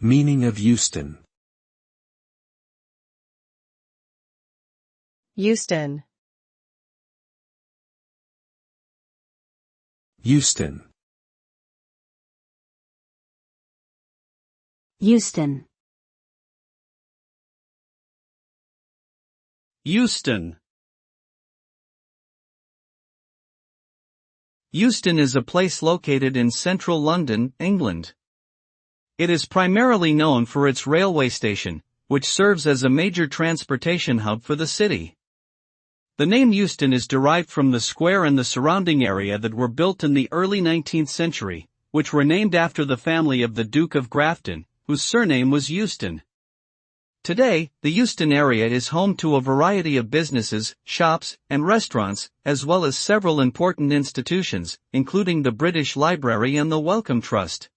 Meaning of Euston. Euston. Euston. Euston. Euston. Euston is a place located in central London, England. It is primarily known for its railway station, which serves as a major transportation hub for the city. The name Euston is derived from the square and the surrounding area that were built in the early 19th century, which were named after the family of the Duke of Grafton, whose surname was Euston. Today, the Euston area is home to a variety of businesses, shops, and restaurants, as well as several important institutions, including the British Library and the Wellcome Trust.